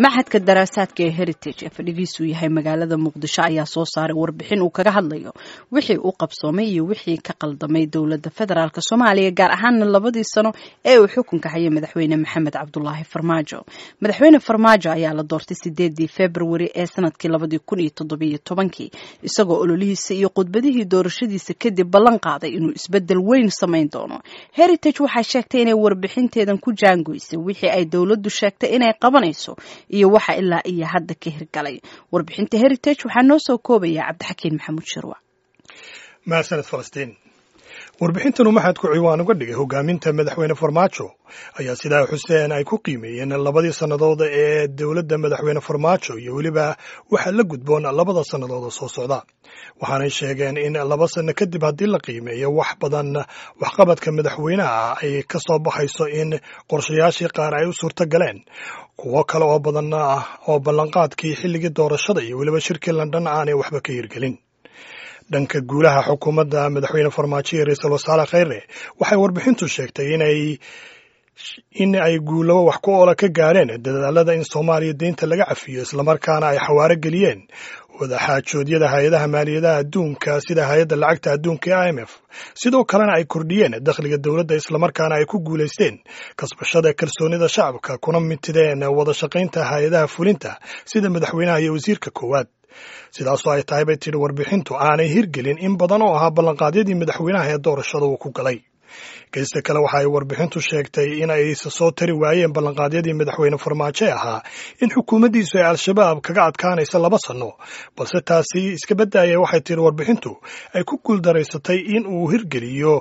maxadka daraasaadka ee heritage ee fadhigiisu yahay magaalada muqdisho ayaa soo saaray warbixin uu kaga hadlayo wixii uu qabsoomay iyo wixii ka qaldamay dowladda federaalk Soomaaliya gaar ahaan labadii sano ee uu xukunka hayay madaxweyne Maxamed Cabdullaahi Farmaajo. Madaxweyne Farmaajo ayaa la doortay 8 February ee sanadkii 2017 isagoo ololihiisa iyo khudbadihii doorashadiisa kadib ballan qaaday inuu isbedel weyn sameyn doono. Heritage waxay sheegtay inay warbixinteedan ku jaangoysay wixii ay dowladdu sheegtay inay qabanayso iyo waxa ilaa iyo hadda ka hirgalay. Warbixinta Heritage waxaa noo soo koobaya Cabdixakiin Maxamuud Shirwa. maasanad Falastiin. Warbixintanu maxadku ciwaan uga dhigay hogaaminta madaxweyne Farmaajo ayaa sidaa Xuseen ay ku qiimeeyeen labadii sanadood ee dowladda madaxweyne Farmaajo iyo waliba waxa la gudboon labada sanadood soo socda. waxaanay sheegeen in 2 sano kadib haddii la qiimeeyo wax badan waxqabadka madaxweynaha ay ka soo baxayso in qorshayaashii qaar ay u suurto galeen kuwo kale oo badan oo ballanqaadkii xilligii doorashada iyo waliba shirkii London aanay waxba ka hirgelin. dhanka guulaha xukuumadda madaxweyne Farmaajo iyo ra'iisul wasaare Khayre waxay warbixintu sheegtay in ay guulo wax ku oola ka gaareen dadaalada in Soomaaliya deynta laga cafiyo isla markaana ay xawaare geliyeen wadaxaajoodyada hay'adaha maaliyadaha adduunka sida hay'adda lacagta adduunka ee IMF sidoo kalena ay kordhiyeen dakhliga dowladda isla markaana ay ku guuleysteen kasbashada kalsoonida shacabka kuna mitideen wada shaqaynta hay'adaha fulinta sida madaxweynaha iyo wasiirka koowaad. sidaasoo ay tahay bay tiri warbixintu aanay hirgelin in badan oo ahaa ballanqaadyadii madaxweynaha ee doorashada uu ku galay. geesta kale waxa ay warbixintu sheegtay in ay soo tari waayeen ballanqaadyadii madaxweyne Farmaajo ahaa in xukuumaddiisu ay al-shabaab kaga adkaanayso 2 sano balse taasi iska badbaayay waxay tiri warbixintu ay ku guuldaraysatay in uu hirgeliyo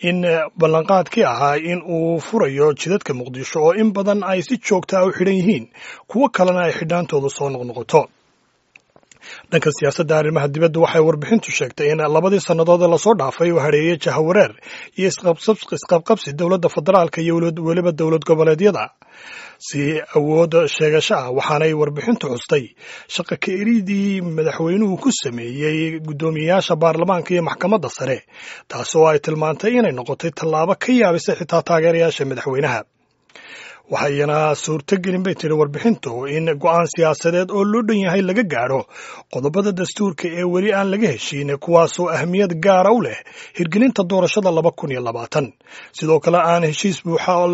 in ballanqaadkii ahaa in uu furayo jidadka Muqdisho oo in badan ay si joogto ah u xidhan yihiin kuwo kalena ay xidhaantoodu soo noqnoqoto. dhanka siyaasadda arrimaha dibadda waxay warbixintu sheegtay in 2 sannadood la soo dhaafay uu hareeyay jahawareer iyo isqabqabsi dowladda federaalka iyo waliba dowlad goboleedyada si awood sheegasho ah waxaanay warbixintu xustay shaqo ka eridii madaxweynuhu ku sameeyay guddoomiyaasha baarlamaanka iyo maxkamadda sare taasoo ay tilmaantay inay noqotay tallaabo ka yaabisay xitaa taageerayaasha madaxweynaha. waxayna suurtagelin bay tiri warbixintu in go'aan siyaasadeed oo loo dhan yahay laga gaaro qodobada dastuurka ee weli aan laga heshiin kuwaasoo ahmiyad gaara u leh hirgelinta doorashada 2020 sidoo kale aan heshiis buuxa oo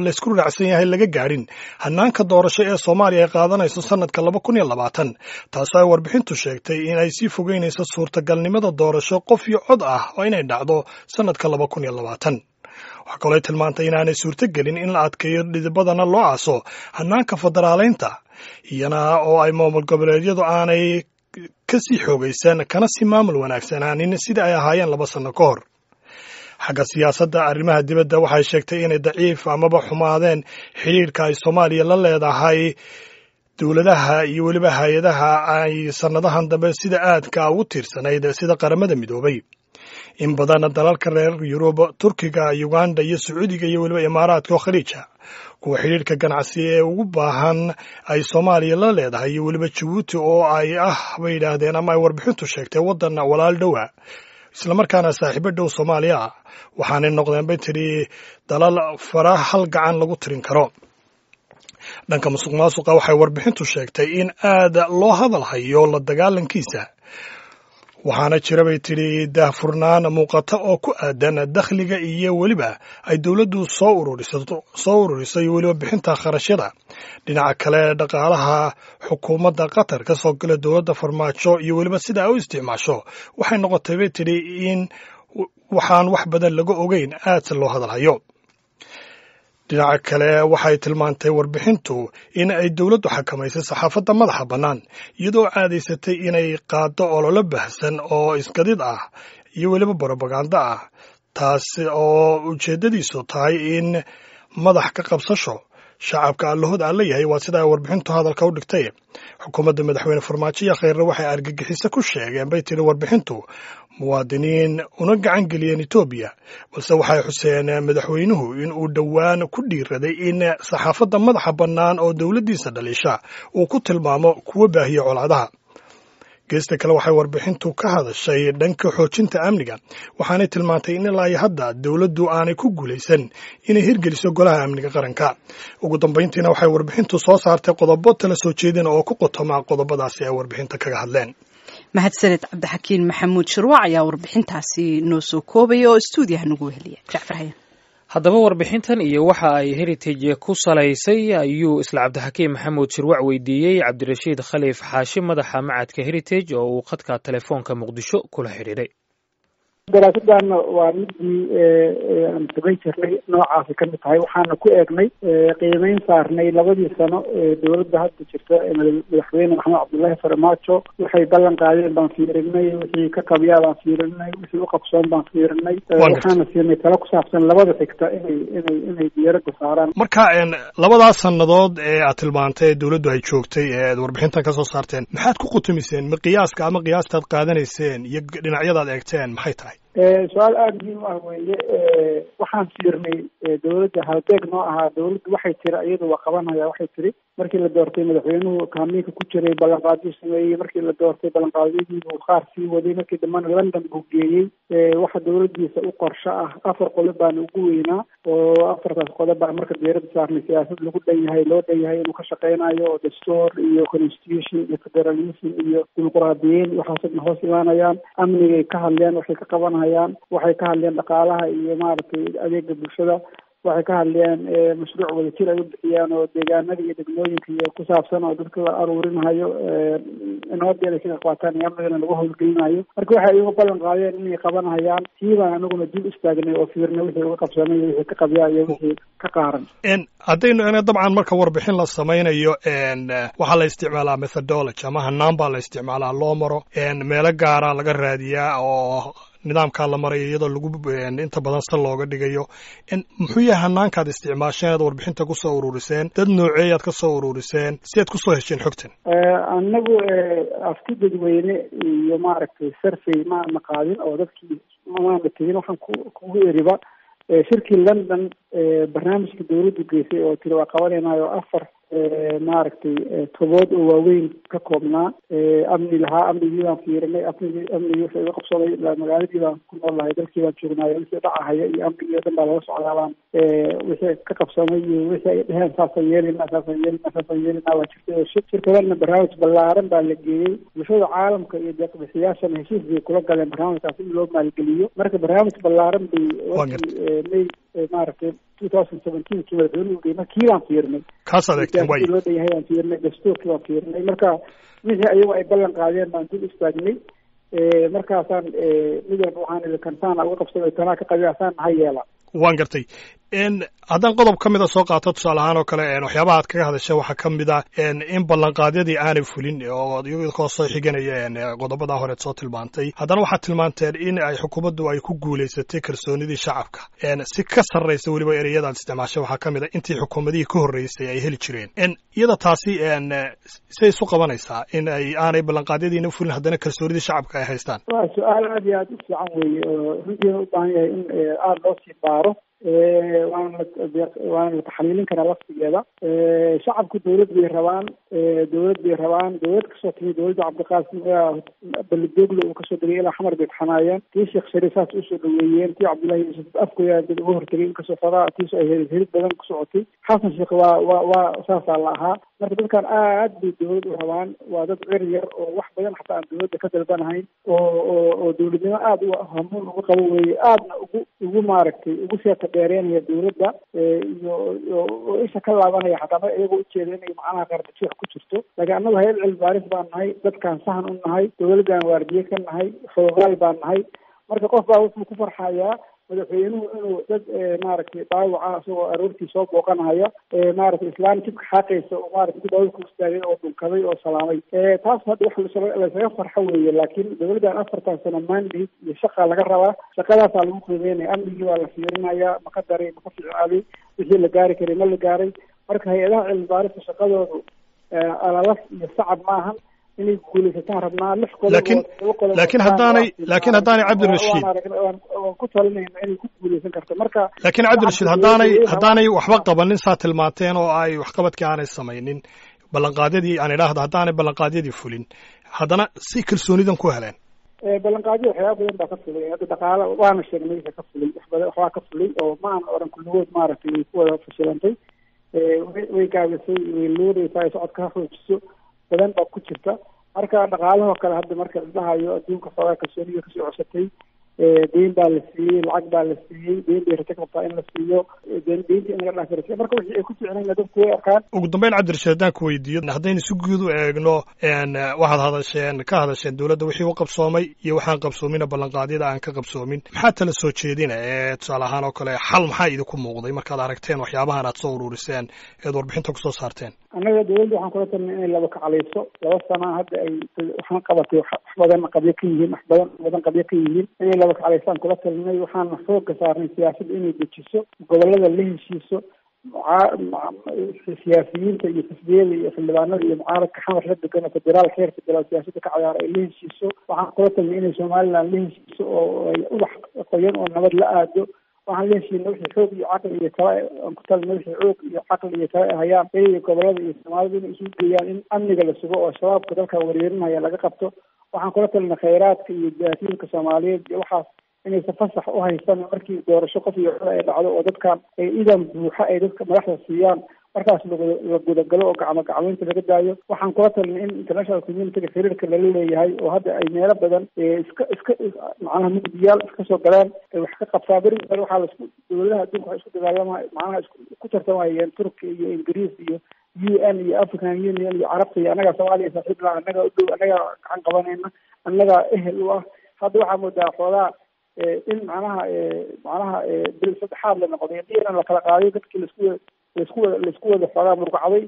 la isku raacsan yahay laga gaarin hanaanka doorasho ee Soomaaliya ay qaadanayso sanadka 2020 taasoo ay warbixintu sheegtay in ay sii fogeynayso suurtagalnimada doorasho qof iyo cod ah oo inay dhacdo sanadka 2020. waxa kale oo tilmaantay inaanay suurtagelin in la adkeeyo dhidibadana loo aaso hanaanka federaaleynta iyana oo ay maamul goboleedyadu aanay ka sii xoogaysan kana sii maamul wanaagsanaanin sida ay ahaayeen 2 sano ka hor. xagga siyaasadda arrimaha dibadda waxay sheegtay inay daciif amaba xumaadeen xiriirka ay Soomaaliya la leedahay dowladaha iyo waliba hay'adaha ay sanadahan dambe sida aadka ugu tiirsanayd sida qaramada midoobay. in badan dalalka reer Yurub, Turkiga, Uganda iyo Sacuudiga iyo waliba Imaaraadka oo Khaliija kuwa xiriirka ganacsi ee ugu baahan ay Soomaaliya la leedahay iyo waliba Djibouti oo ay bay yiraahdeen ama ay warbixintu sheegtay wadan walaal dhow isla markaana saaxiibo dhow Soomaaliya waxaanay noqdeen bay tiri dalal faraha hal gacan lagu tirin karo. dhanka musuqmaasuqa waxay warbixintu sheegtay in aad loo hadalhayo la dagaalankiisa waxaana jira bay tiri daahfurnaan muuqata oo ku aadan dakhliga iyo waliba ay dowladdu soo ururisay waliba bixinta kharashyada. dhinaca kale dhaqaalaha xukuumadda Qatar ka soo galay dowladda Farmaajo iyo waliba sida ay u isticmaasho waxay noqotay bay tiri in waxaan wax badan laga ogeyn aad loo hadalhayo. dhinaca kale waxay tilmaantay warbixintu in ay dowladdu xakamaysay saxaafadda madaxa bannaan iyadoo caadaysatay inay qaado olole baahsan oo isgadid ah iyo waliba propaganda ah taas oo ujeedadiisu tahay in madax ka qabsasho shacabka allahood aan leeyahay waa sida ay warbixintu hadalka u dhigtay. xukuumadda madaxweyne Farmaajo iyo Khayre waxay argagixiso ku sheegeen bay tiri warbixintu muwaadiniin una gacan geliyeen Itoobiya balse waxay xuseen madaxweynuhu in uu dhowaan ku dhiiraday in saxaafadda madaxa bannaan oo dowladdiisa dhalisha uu ku tilmaamo kuwa baahiya colaadaha. geesta kale waxay warbixintu ka hadashay dhanka xoojinta amniga waxaanay tilmaantay in ilaa iyo hadda dowladdu aanay ku guulaysan inay hirgeliso golaha amniga qaranka. ugu dambayntiina waxay warbixintu soo saartay qodobo tala soo jeedin oo ku qotoma qodobadaasi ay warbixinta kaga hadleen. mahadsaned cabdixakiin maxamuud shirwac ayaa warbixintaasi noo soo koobaya oo stuudiyaha nagu weheliya. jacfar hayan. haddaba warbixintan iyo waxa ay heritage ku salaysay ayuu isla cabdixakiin maxamuud shirwac weydiiyey cabdirashiid khaliif xaashi madaxa macadka heritage oo uu khadka telefoonka muqdisho kula xidhiidhay. daraasadan waa midii aan samayn jirnay noocaasi ka mid tahay waxaana ku eegnay qiimeyn saarnay 2 sano dowladda hadda jirta madaxweyne maxamed cabdullaahi farmaajo waxay ballan qaadeen baan fiirinay wixii ka qabyaa baan fiirinay wixii u qabsoon baan fiirinay waxaana siinay talo ku saabsan 2 xigta inay diyaarada saaraan. marka labadaas sannadood ee aad tilmaantay dowladdu ay joogtay ee warbixintan ka soo saarteen maxaad ku qutumiseen ma qiyaaska ama qiyaastaad qaadanayseen iyo dhinacyadaad eegteen maxay tahay? su-aal aada muhiim ah weeye. waxaan fiirnay dowladda halbeeg noo ahaa dowladdu waxay tiri iyadu waa qabanaya waxay tiri markii la doortay madaxweynuhu kaamiinka ku jiray ballanqaadyo sameeyey markii la doortay ballanqaadyadii buu qaar sii waday markii dambana London buu geeyey. waxa dowladdiisa u qorsho ah 4 qodob baan ugu weynaa oo 4taas qodob baa marka diiradda saarnay siyaasad lagu dhan yahay loo dhan yahay inuu ka shaqeynayo oo dastuur iyo constitution iyo federalism iyo dimuqraadiyiin waxaasna hoos imaanayaan. amnigay ka hadleen waxay ka qabanayaan waxay ka hadleen dhaqaalaha iyo maaragtay adeega bulshada waxay ka hadleen mashruuc wadajir ay u bixiyaan oo deegaanada iyo degmooyinka iyo ku saabsan oo dadka la aruurinayo nabadeeda kaga qaataan iyo amnigana lagu howlgelinayo. marka waxay uga ballan qaadeen inay qabanayaan tiibaan anaguna dib istaagnay oo fiirnay wixii uga qabsanay iyo wixii ka qabyaa iyo wixii ka qaaran. haddaynu dabcan marka warbixin la samaynayo waxaa la isticmaalaa methodology ama hanaan baa la isticmaalaa loo maro meelo gaara laga raadiyaa oo nidaamkaa la marayo iyadoo lagu inta badan sal looga dhigayo. muxuu yahay hanaankaad isticmaasheen aad warbixinta ku soo ururiseen dad nooceeyaad ka soo ururiseen si aad ku soo hesheen xogtan? anagu afti dadweyne iyo maaragtay survey maana qaadin oo dadkii maana tegin waxaan kugu eriba shirkii London barnaamijka dowladdu geysay oo tiri waa qabanaynayo 4 maaragtay tobood oo waaweyn ka koobnaa amni lahaa amnigii baan fiirinay amnigii waxay uga qabsaday magaaladii baan ku noolahay dalkii baan joognaayo wixii dhacahaya iyo amnigii oo dhan baa laga socdaabaan wixii ka qabsamay iyo wixii ay dheheen saasaan yeelina waa jirtay shirkadana barnaamij ballaaran baa la geeyey bulshada caalamka iyo deeqbixiyaashana heshiis bay kula galeen barnaamijkaas in loo maalgeliyo. marka barnaamij ballaaran bay may maaragtay 2017 kii madaxweynuhu geeyey markii baan fiirnay kaas adeegteen way loo dhayahay aan fiirnay dastuurkii baan fiirnay marka wixii ayagu ay ballan qaadeen baan dib istaagnay markaasaan mid walba waxaan idhi kantaan uga qabsaday tanaa ka qabiasaan maxaa yeela. waan gartay haddaan qodob ka mida soo qaato tusaale ahaan oo kale waxyaabaha aad kaga hadashay waxaa ka mid ah in ballanqaadyadii aanay fulin oo iyagoo soo xiganaya qodobadaa horeed soo tilmaantay haddana waxaad tilmaanteen in ay xukuumaddu ay ku guulaysatay kalsoonidii shacabka si ka sarraysa weliba ereyadaad isticmaashay waxaa ka mid a intii xukuumadihii ka horreysay ay heli jireen. iyada taasi say isu qabanaysaa in ay aanay ballanqaadyadiina fulin haddana kalsoonidii shacabka ay haystaan? waa su-aal aad iyo aad u fiican weeye oo runtiina u baahan yahay in aada loo sii baaro waana la taxliilin karaa laftigeeda. shacabku dowlad bay rabaan dowlad kasoo timi dowladda cabdiqaasim belidogle uu kasoo degay ilaa xamar bay taxanaayeen tii sheekh shariif saas usoo dhaweeyeen tii cabdullahi yuusuf afkoya dad uga hortegay inkastoo fadaa tiiso ay helid badan ku socotay xasan sheekh waa saasaa la ahaa. marka dadkan aad bay dowlad u rabaan waa dad cer yar oo wax badan xataa aan dowladda ka dalbanahayn oo dowladnimo aada u hamuun uga qabo weeye aadna ugu maaragtay ugu seeta dheereenaya dowladda iyo isha ka laabanaya xataa ma iyagoo ujeeda inay macnaha qardajeex ku jirto. laakiin annagu hayad cilmi baaris baan nahay dadkaan sahan u nahay dowladdan waardiye ka nahay xoogaal baan nahay. marka qof baa wuxuu ku farxayaa madaxweynuhu inuu dad maaragtay dhaawaca isagoo aroortii soo booqanaya maaragtay islaan jibka xaaqaysa oo maaragtay ku daawada ku istaagay oo dhunkaday oo salaamay taas hadda wax laysaga farxo weeye. laakiin dowladdan 4 sano mandate iyo shaqa laga rabaa shaqadaasaa lagu qiimeynaya amnigii waa la fiirinayaa maka daray maka ficaaday wixii la gaari karay ma la gaaray. marka hay-adaha cilmi baarista shaqadoodu alalaf iyo sacab maahan inay guulaysataan rabnaa 6 qodob laakiin haddaanay cabdirashiid waan ku talinayna inay ku guulaysan karto. marka laakiin cabdirashiid haddaanay waxba qabanin saa tilmaanteen oo ay waxqabadkii aanay samaynin ballanqaadyadii aan idhaahdo haddaanay ballanqaadyadii fulin haddana si kalsoonidan ku heleen ballanqaadyo waxyaaba badan baa ka fulay hadda dhaqaale waana sheegnay ka fulay waxbaa ka fulay oo ma aan oran kulligood maaragtay way ku wada fashilantay way gaabisay way luudaysaa socodka ha xoojiso badan baa ku jirta marka dhaqaalahoo kale hadda marka la dhahayo adduunka xoogaa kalsooniga kasoo cosatay deyn baa la siiyey lacag baa la siiyey deyn bay rajo qabtaa in la siiyo deynta in laga dhaafirasiyo marka wixii ay ku ficnayn dadku way arkaan ugu dambeyn cabdirashiid haddaan ku weydiiyo haddaynu si guud u eegno waxaad ka hadasheen dowladda wixii u qabsoomay iyo waxaan qabsoomina ballanqaadyada aan ka qabsoomin maxaa tala soo jeedina tusaale ahaan oo kale xal maxaa idinku muuqday markaad aragteen waxyaabahan aad soo ururiseen eed warbixinta kusoo saarteen annaga dowladda waxaan kula talnay inay laba kaclayso 2 sana hadda ay waxaan qabatay wax badan qabyo ka yihiin wax badan qabyo ka yihiin inay laba kaclaysaan kula talnay waxaan xooga saarnay siyaasadda inay dejiso gobollada la heshiiso siyaasiyiinta iyo xisbiyada iyo xildhibaanada iyo mucaaradka xamar la degan oo federaalka heer federaal siyaasadda ka ciyaara ay la heshiiso waxaan kula talnay inay somaliland la heshiiso oo ay ubax qoyan oo nabad la aado waxaan la heshiina wixii xoog iyo caqli iyo tala aan ku talna wixii xoog iyo caqli iyo tala hayaan iyo gobollada iyo soomaalida inay isu geeyaan in amniga la sugo oo shabaabka dalka weerarinaya laga qabto waxaan kula talna khayraadka iyo jaasiirka soomaaliyeed iyo waxaas inaysan fasax u haysan markii doorasho qof iyo cod ay dhacdo oo dadkan ay idan buuxa ay dadka madaxda siiyaan markaas la gudagalo oo gacmaynta laga daayo waxaan kula talnay in international communityga xiriirka lala leeyahay oo hadda ay meelo badan iska macnaha mugdiyaal iska soo galeen ay wax ka qabtaa beri waxaa laisku dowladaha adduunka waxay isku dagaalama macnaha ku tartamayeen turkiya iyo ingiriis iyo UN iyo African Union iyo carabta iyo annaga Soomaaliya saaxiib la annaga u dhow annaga gacan qabanayna annaga ehel u ah hadda waxaa moodaa xoogaa in macnaha bil saddexaad la noqday diiran la kala qaaday dadkii laisku wada xoogaa murqacday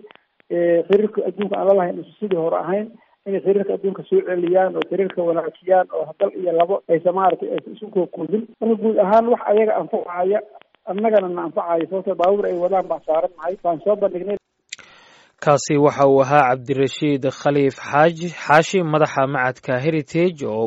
xiriirka adduunka aan lalahayn sidii hore ahayn inay xiriirka adduunka soo celiyaan oo xiriirka wanaajiyaan oo dal iyo labo aysa maaragtay aysa isu kookudin marka guud ahaan wax ayaga anfacaya annagana na anfacaya sababtoo baabuur ay wadaan baan saaran nahay waan soo bandhignay kaasi waxa uu ahaa cabdirashiid khaliif xaashi madaxa macadka heritage oo